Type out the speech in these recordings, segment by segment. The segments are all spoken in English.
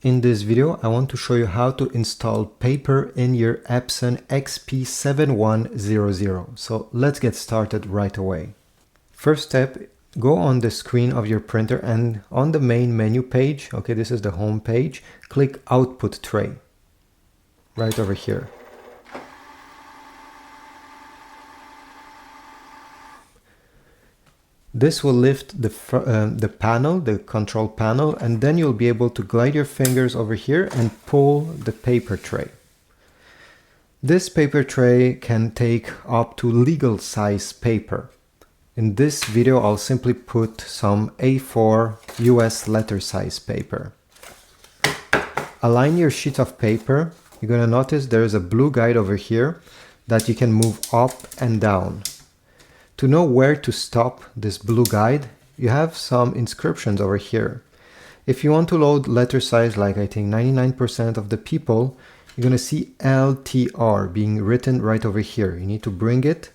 In this video, I want to show you how to install paper in your Epson XP-7100. So let's get started right away. First step, go on the screen of your printer and on the main menu page, okay, this is the home page, click Output Tray, right over here. This will lift the panel, the control panel, and then you'll be able to glide your fingers over here and pull the paper tray. This paper tray can take up to legal size paper. In this video, I'll simply put some A4 US letter size paper. Align your sheet of paper. You're going to notice there's a blue guide over here that you can move up and down. To know where to stop this blue guide, you have some inscriptions over here. If you want to load letter size like I think 99% of the people, you're going to see LTR being written right over here. You need to bring it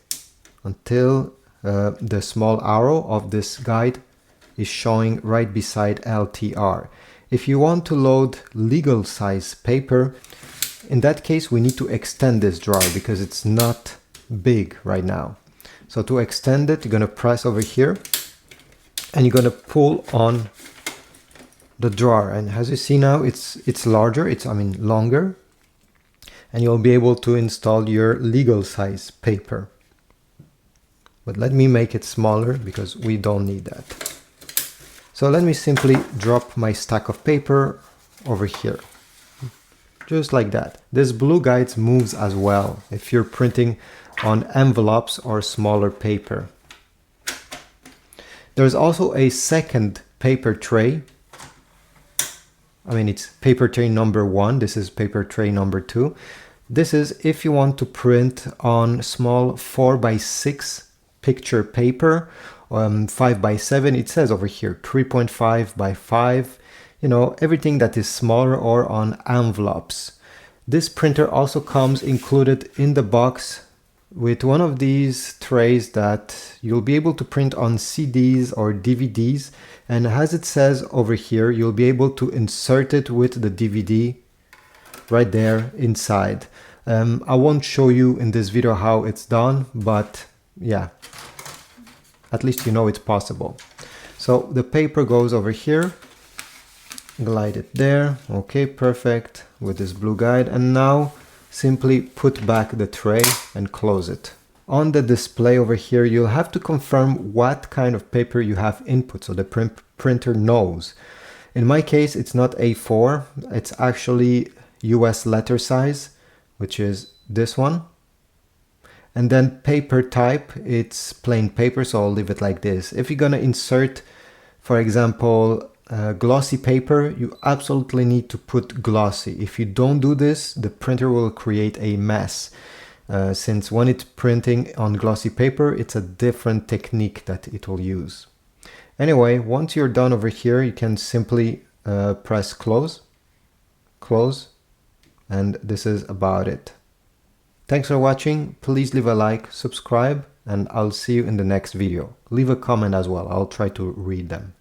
until the small arrow of this guide is showing right beside LTR. If you want to load legal size paper, in that case we need to extend this drawer because it's not big right now. So to extend it, you're going to press over here and you're going to pull on the drawer. And as you see now, it's larger, longer. And you'll be able to install your legal size paper. But let me make it smaller because we don't need that. So let me simply drop my stack of paper over here. Just like that. This blue guide moves as well if you're printing on envelopes or smaller paper. There's also a second paper tray. It's paper tray number 1. This is paper tray number 2. This is if you want to print on small 4x6 picture paper, 5x7. It says over here 3.5 by 5. Everything that is smaller or on envelopes. This printer also comes included in the box with one of these trays that you'll be able to print on CDs or DVDs, and as it says over here, you'll be able to insert it with the DVD right there inside. I won't show you in this video how it's done, but yeah, at least you know it's possible. So the paper goes over here, glide it there, okay, perfect, with this blue guide, and now simply put back the tray and close it. On the display over here, you'll have to confirm what kind of paper you have input so the printer knows. In my case, it's not A4, it's actually US letter size, which is this one. And then paper type, it's plain paper, so I'll leave it like this. If you're gonna insert, for example, glossy paper, you absolutely need to put glossy. If you don't do this, the printer will create a mess. Since when it's printing on glossy paper, it's a different technique that it will use. Anyway, once you're done over here, you can simply press close, and this is about it. Thanks for watching. Please leave a like, subscribe, and I'll see you in the next video. Leave a comment as well. I'll try to read them.